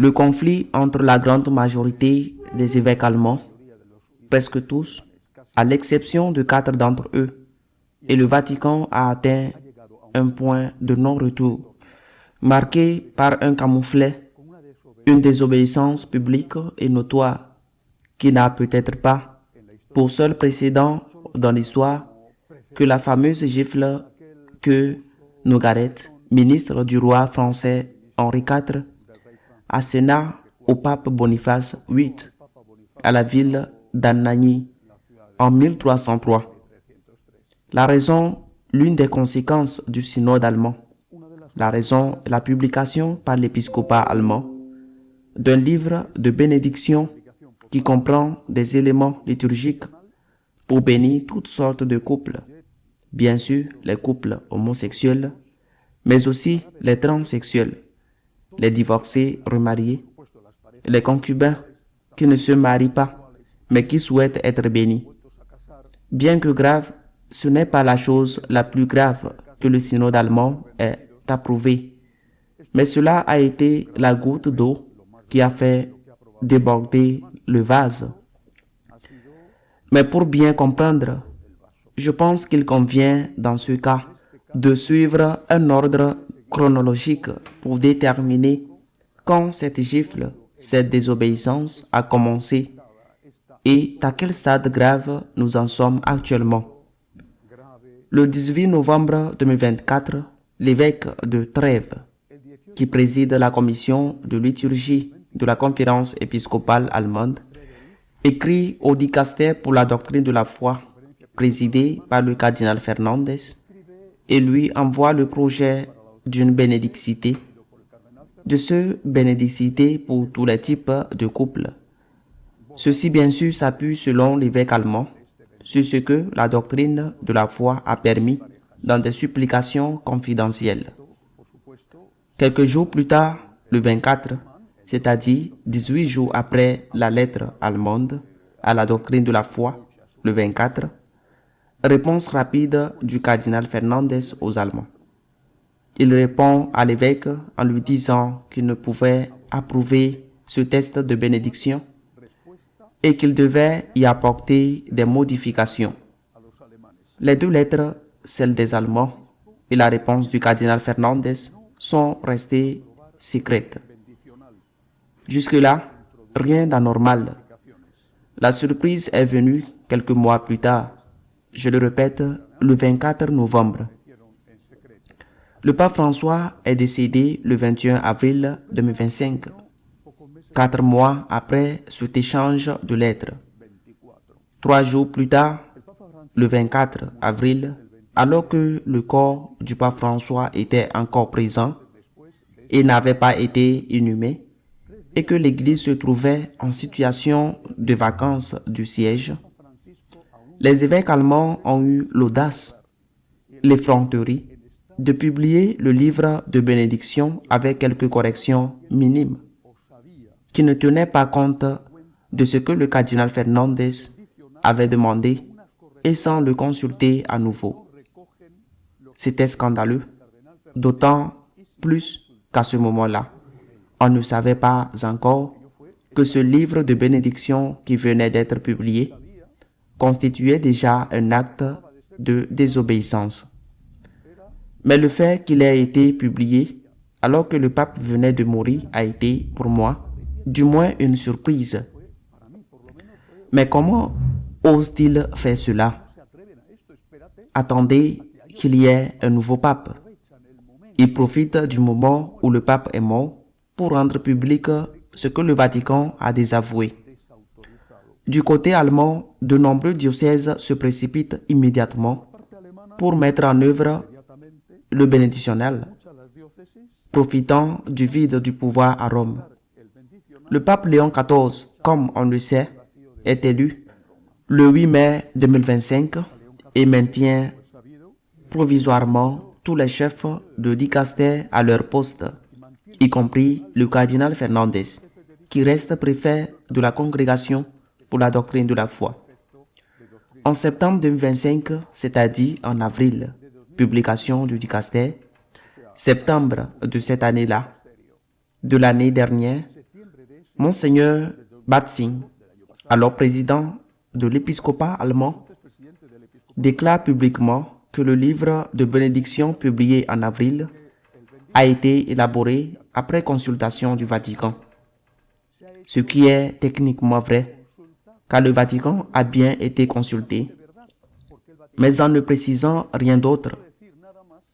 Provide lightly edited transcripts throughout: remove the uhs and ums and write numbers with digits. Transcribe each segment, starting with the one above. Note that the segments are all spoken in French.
Le conflit entre la grande majorité des évêques allemands, presque tous, à l'exception de 4 d'entre eux, et le Vatican a atteint un point de non-retour, marqué par un camouflet, une désobéissance publique et notoire, qui n'a peut-être pas pour seul précédent dans l'histoire que la fameuse gifle que Nogaret, ministre du roi français Henri IV, assena au pape Boniface VIII à la ville d'Anagni en 1303. La raison, l'une des conséquences du synode allemand. La raison est la publication par l'épiscopat allemand d'un livre de bénédiction qui comprend des éléments liturgiques pour bénir toutes sortes de couples, bien sûr les couples homosexuels, mais aussi les transsexuels, les divorcés remariés, les concubins qui ne se marient pas, mais qui souhaitent être bénis. Bien que grave, ce n'est pas la chose la plus grave que le synode allemand ait approuvé, mais cela a été la goutte d'eau qui a fait déborder le vase. Mais pour bien comprendre, je pense qu'il convient dans ce cas de suivre un ordre chronologique pour déterminer quand cette gifle, cette désobéissance a commencé et à quel stade grave nous en sommes actuellement. Le 18 novembre 2024, l'évêque de Trèves, qui préside la commission de liturgie de la conférence épiscopale allemande, écrit au dicaster pour la doctrine de la foi, présidé par le cardinal Fernandez, et lui envoie le projet d'une bénédicité, de ce bénédicité pour tous les types de couples. Ceci bien sûr s'appuie selon l'évêque allemand sur ce que la doctrine de la foi a permis dans des supplications confidentielles. Quelques jours plus tard, le 24, c'est-à-dire 18 jours après la lettre allemande à la doctrine de la foi, le 24, réponse rapide du cardinal Fernandez aux Allemands. Il répond à l'évêque en lui disant qu'il ne pouvait approuver ce texte de bénédiction et qu'il devait y apporter des modifications. Les deux lettres, celle des Allemands et la réponse du cardinal Fernandez, sont restées secrètes. Jusque-là, rien d'anormal. La surprise est venue quelques mois plus tard, je le répète, le 24 novembre. Le pape François est décédé le 21 avril 2025, 4 mois après cet échange de lettres. 3 jours plus tard, le 24 avril, alors que le corps du pape François était encore présent et n'avait pas été inhumé, et que l'Église se trouvait en situation de vacances du siège, les évêques allemands ont eu l'audace, l'effronterie, de publier le livre de bénédiction avec quelques corrections minimes, qui ne tenaient pas compte de ce que le cardinal Fernandez avait demandé et sans le consulter à nouveau. C'était scandaleux, d'autant plus qu'à ce moment-là, on ne savait pas encore que ce livre de bénédiction qui venait d'être publié constituait déjà un acte de désobéissance. Mais le fait qu'il ait été publié alors que le pape venait de mourir a été, pour moi, du moins une surprise. Mais comment ose-t-il faire cela? Attendez qu'il y ait un nouveau pape. Il profite du moment où le pape est mort pour rendre public ce que le Vatican a désavoué. Du côté allemand, de nombreux diocèses se précipitent immédiatement pour mettre en œuvre le bénédictionnel, profitant du vide du pouvoir à Rome. Le pape Léon XIV, comme on le sait, est élu le 8 mai 2025 et maintient provisoirement tous les chefs de dicaster à leur poste, y compris le cardinal Fernandez, qui reste préfet de la congrégation pour la doctrine de la foi. En septembre 2025, c'est-à-dire en avril, publication du dicaster, septembre de cette année-là, de l'année dernière, Monseigneur Batzing, alors président de l'épiscopat allemand, déclare publiquement que le livre de bénédiction publié en avril a été élaboré après consultation du Vatican, ce qui est techniquement vrai, car le Vatican a bien été consulté, mais en ne précisant rien d'autre,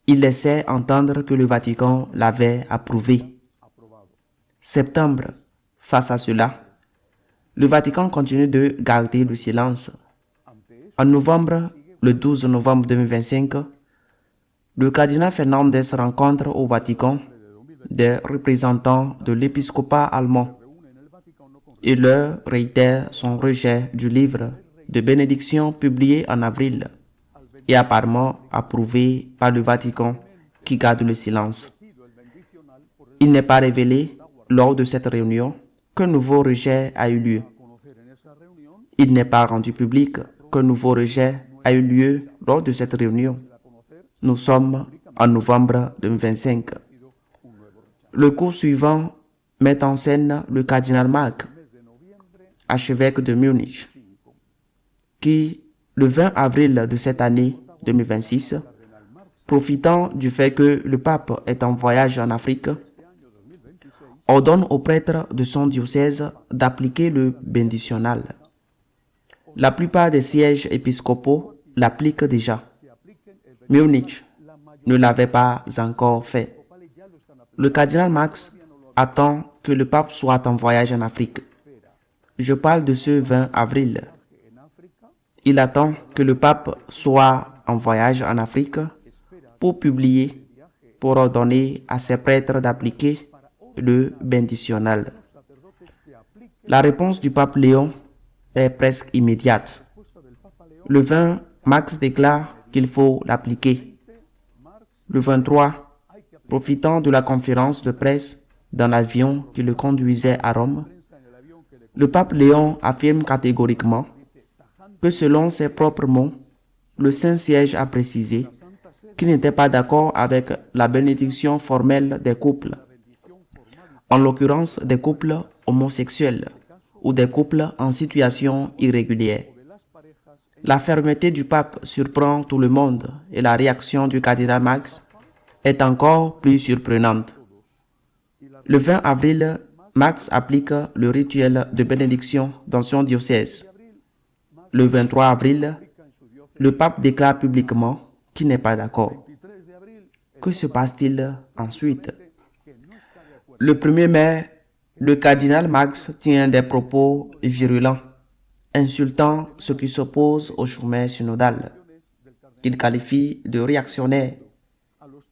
il laissait entendre que le Vatican l'avait approuvé. Septembre, face à cela, le Vatican continue de garder le silence. En novembre, le 12 novembre 2025, le cardinal Fernandez rencontre au Vatican des représentants de l'épiscopat allemand et leur réitère son rejet du livre de bénédiction publié en avril et apparemment approuvé par le Vatican qui garde le silence. Il n'est pas révélé lors de cette réunion qu'un nouveau rejet a eu lieu. Il n'est pas rendu public qu'un nouveau rejet a eu lieu lors de cette réunion. Nous sommes en novembre 2025. Le cours suivant met en scène le cardinal Marc, archevêque de Munich, qui, le 20 avril de cette année 2026, profitant du fait que le pape est en voyage en Afrique, ordonne aux prêtres de son diocèse d'appliquer le bénédictional. La plupart des sièges épiscopaux l'appliquent déjà. Munich ne l'avait pas encore fait. Le cardinal Marx attend que le pape soit en voyage en Afrique. Je parle de ce 20 avril. Il attend que le pape soit en voyage en Afrique pour publier, pour ordonner à ses prêtres d'appliquer le bénédictional. La réponse du pape Léon est presque immédiate. Le 20, Marx déclare qu'il faut l'appliquer. Le 23, profitant de la conférence de presse dans l'avion qui le conduisait à Rome, le pape Léon affirme catégoriquement que selon ses propres mots, le Saint-Siège a précisé qu'il n'était pas d'accord avec la bénédiction formelle des couples, en l'occurrence des couples homosexuels ou des couples en situation irrégulière. La fermeté du pape surprend tout le monde et la réaction du cardinal Marx est encore plus surprenante. Le 20 avril, Marx applique le rituel de bénédiction dans son diocèse. Le 23 avril, le pape déclare publiquement qu'il n'est pas d'accord. Que se passe-t-il ensuite? Le 1er mai, le cardinal Marx tient des propos virulents, insultant ceux qui s'opposent au chemin synodal, qu'il qualifie de réactionnaires,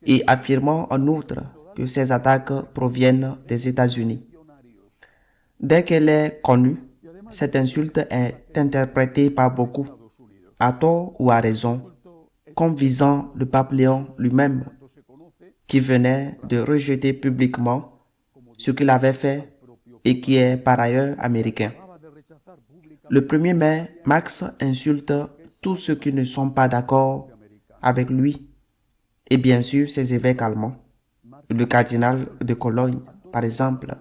et affirmant en outre que ces attaques proviennent des États-Unis. Dès qu'elle est connue, cette insulte est interprétée par beaucoup, à tort ou à raison, comme visant le pape Léon lui-même, qui venait de rejeter publiquement ce qu'il avait fait et qui est par ailleurs américain. Le 1er mai, Marx insulte tous ceux qui ne sont pas d'accord avec lui, et bien sûr ses évêques allemands, le cardinal de Cologne, par exemple,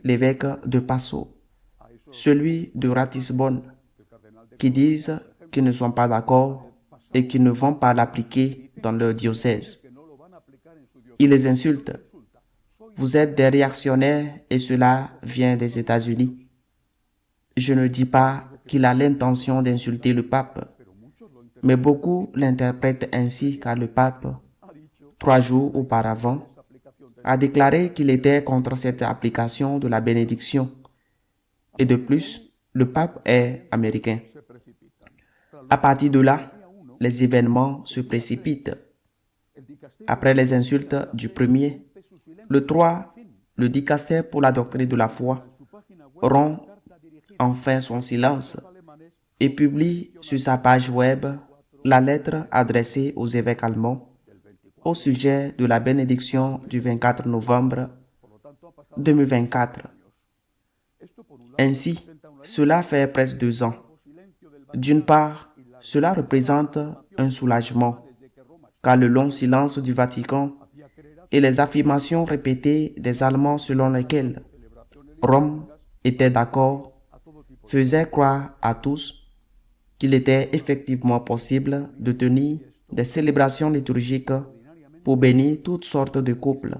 l'évêque de Passau, celui de Ratisbonne, qui disent qu'ils ne sont pas d'accord et qu'ils ne vont pas l'appliquer dans leur diocèse. Il les insulte. Vous êtes des réactionnaires et cela vient des États-Unis. Je ne dis pas qu'il a l'intention d'insulter le pape, mais beaucoup l'interprètent ainsi car le pape, 3 jours auparavant, a déclaré qu'il était contre cette application de la bénédiction. Et de plus, le pape est américain. À partir de là, les événements se précipitent. Après les insultes du 1er, le 3, le dicaster pour la doctrine de la foi rompt enfin son silence et publie sur sa page web la lettre adressée aux évêques allemands au sujet de la bénédiction du 24 novembre 2024. Ainsi, cela fait presque 2 ans. D'une part, cela représente un soulagement, car le long silence du Vatican et les affirmations répétées des Allemands selon lesquelles Rome était d'accord, faisait croire à tous qu'il était effectivement possible de tenir des célébrations liturgiques pour bénir toutes sortes de couples.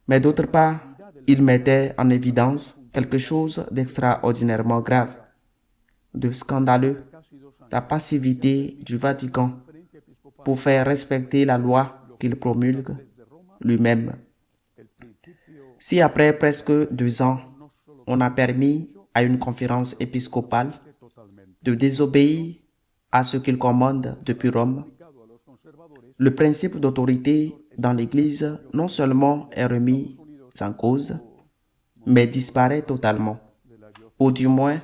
Mais d'autre part, il mettait en évidence quelque chose d'extraordinairement grave, de scandaleux, la passivité du Vatican pour faire respecter la loi qu'il promulgue lui-même. Si après presque 2 ans, on a permis à une conférence épiscopale de désobéir à ce qu'il commande depuis Rome, le principe d'autorité dans l'Église non seulement est remis en cause, mais disparaît totalement, ou du moins,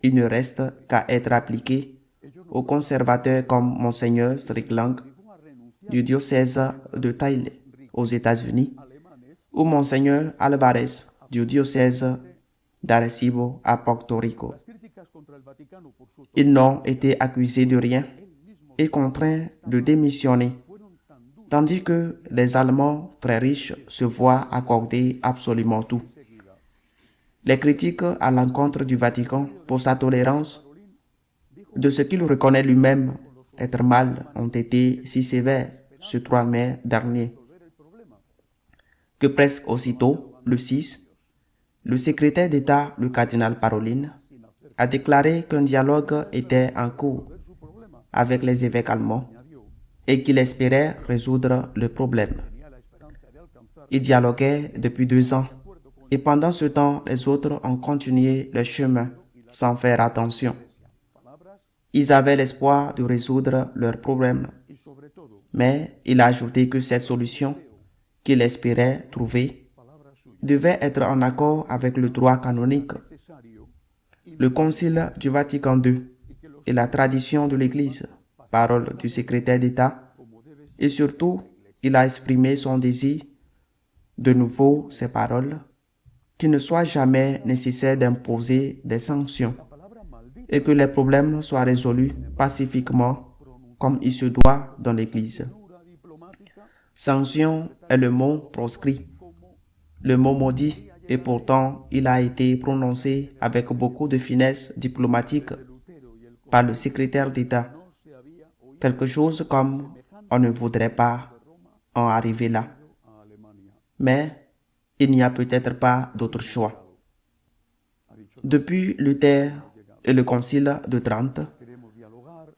il ne reste qu'à être appliqué aux conservateurs comme Monseigneur Strickland du diocèse de Tyler aux États-Unis ou Monseigneur Alvarez du diocèse d'Arecibo à Porto Rico. Ils n'ont été accusés de rien et contraints de démissionner, tandis que les Allemands très riches se voient accorder absolument tout. Les critiques à l'encontre du Vatican pour sa tolérance de ce qu'il reconnaît lui-même être mal ont été si sévères ce 3 mai dernier que presque aussitôt, le 6, le secrétaire d'État, le cardinal Parolin, a déclaré qu'un dialogue était en cours avec les évêques allemands et qu'il espérait résoudre le problème. Il dialoguait depuis 2 ans et pendant ce temps, les autres ont continué leur chemin sans faire attention. Ils avaient l'espoir de résoudre leurs problèmes, mais il a ajouté que cette solution qu'il espérait trouver devait être en accord avec le droit canonique, le Concile du Vatican II et la tradition de l'Église, parole du secrétaire d'État, et surtout, il a exprimé son désir, de nouveau ces paroles, qu'il ne soit jamais nécessaire d'imposer des sanctions et que les problèmes soient résolus pacifiquement comme il se doit dans l'Église. Sanction est le mot proscrit, le mot maudit, et pourtant il a été prononcé avec beaucoup de finesse diplomatique par le secrétaire d'État. Quelque chose comme on ne voudrait pas en arriver là. Mais il n'y a peut-être pas d'autre choix. Depuis Luther et le Concile de Trente,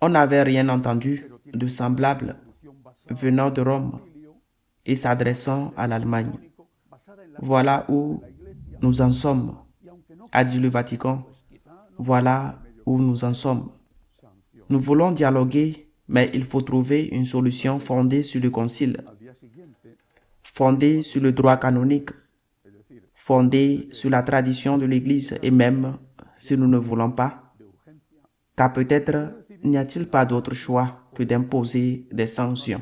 on n'avait rien entendu de semblable venant de Rome et s'adressant à l'Allemagne. Voilà où nous en sommes, a dit le Vatican. Voilà où nous en sommes. Nous voulons dialoguer, mais il faut trouver une solution fondée sur le Concile, fondée sur le droit canonique, fondée sur la tradition de l'Église, et même si nous ne voulons pas, car peut-être n'y a-t-il pas d'autre choix que d'imposer des sanctions.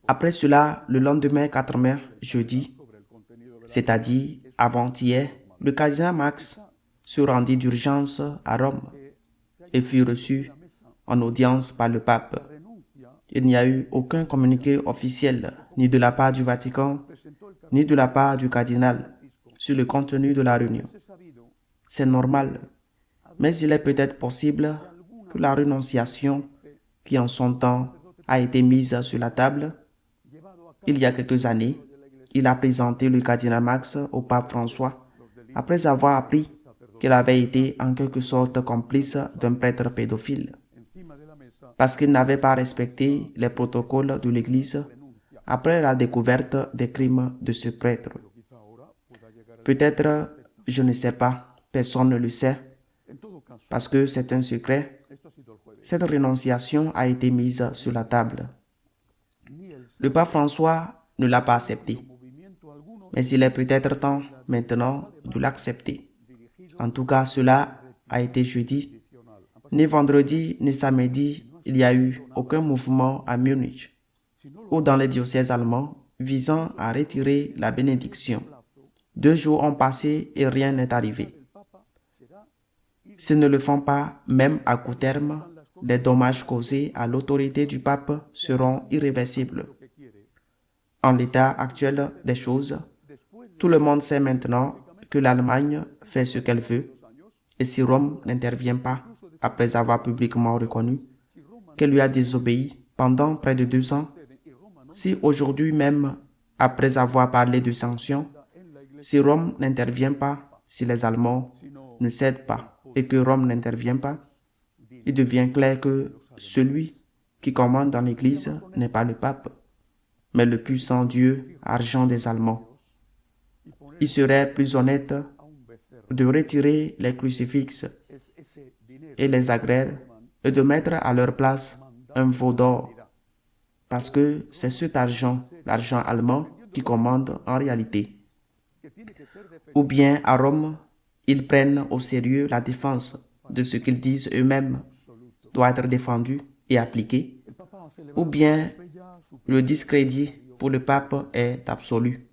Après cela, le lendemain 4 mai, jeudi, c'est-à-dire avant-hier, le cardinal Marx se rendit d'urgence à Rome et fut reçu en audience par le pape. Il n'y a eu aucun communiqué officiel, ni de la part du Vatican, ni de la part du cardinal, sur le contenu de la réunion. C'est normal, mais il est peut-être possible que la renonciation qui en son temps a été mise sur la table, il y a quelques années, il a présenté le cardinal Marx au pape François, après avoir appris qu'il avait été en quelque sorte complice d'un prêtre pédophile, parce qu'il n'avait pas respecté les protocoles de l'Église après la découverte des crimes de ce prêtre. Peut-être, je ne sais pas, personne ne le sait, parce que c'est un secret. Cette renonciation a été mise sur la table. Le pape François ne l'a pas accepté, mais il est peut-être temps maintenant de l'accepter. En tout cas, cela a été jeudi. Ni vendredi, ni samedi, il n'y a eu aucun mouvement à Munich ou dans les diocèses allemands visant à retirer la bénédiction. 2 jours ont passé et rien n'est arrivé. S'ils ne le font pas, même à court terme, les dommages causés à l'autorité du pape seront irréversibles. En l'état actuel des choses, tout le monde sait maintenant que l'Allemagne fait ce qu'elle veut, et si Rome n'intervient pas, après avoir publiquement reconnu qu'elle lui a désobéi pendant près de 2 ans, si aujourd'hui même, après avoir parlé de sanctions, si Rome n'intervient pas, si les Allemands ne cèdent pas et que Rome n'intervient pas, il devient clair que celui qui commande dans l'Église n'est pas le pape, mais le puissant Dieu argent des Allemands. Il serait plus honnête de retirer les crucifixes et les agraires et de mettre à leur place un veau d'or, parce que c'est cet argent, l'argent allemand, qui commande en réalité. Ou bien à Rome, ils prennent au sérieux la défense de ce qu'ils disent eux-mêmes doit être défendu et appliqué, ou bien le discrédit pour le pape est absolu.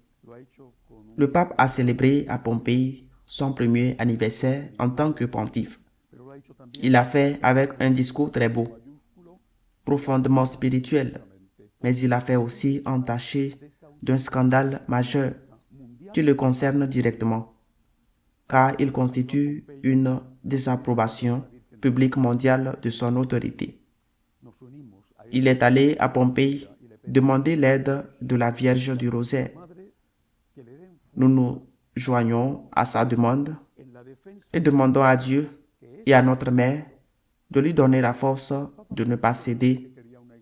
Le pape a célébré à Pompéi son premier anniversaire en tant que pontife. Il l'a fait avec un discours très beau, profondément spirituel, mais il l'a fait aussi entaché d'un scandale majeur qui le concerne directement, car il constitue une désapprobation publique mondiale de son autorité. Il est allé à Pompéi demander l'aide de la Vierge du Rosaire. Nous nous joignons à sa demande et demandons à Dieu et à notre Mère de lui donner la force de ne pas céder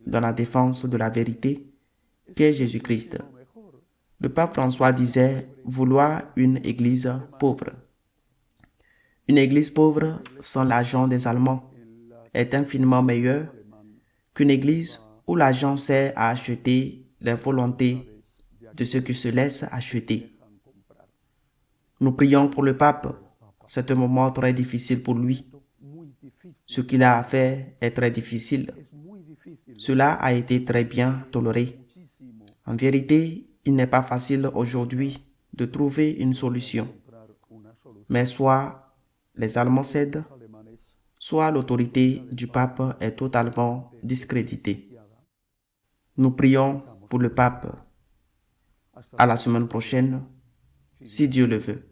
dans la défense de la vérité qu'est Jésus-Christ. Le pape François disait vouloir une église pauvre. Une église pauvre, sans l'argent des Allemands, est infiniment meilleure qu'une église où l'argent sert à acheter les volontés de ceux qui se laissent acheter. Nous prions pour le pape. C'est un moment très difficile pour lui. Ce qu'il a à faire est très difficile. Cela a été très bien toléré. En vérité, il n'est pas facile aujourd'hui de trouver une solution. Mais soit les Allemands cèdent, soit l'autorité du pape est totalement discréditée. Nous prions pour le pape. À la semaine prochaine, si Dieu le veut.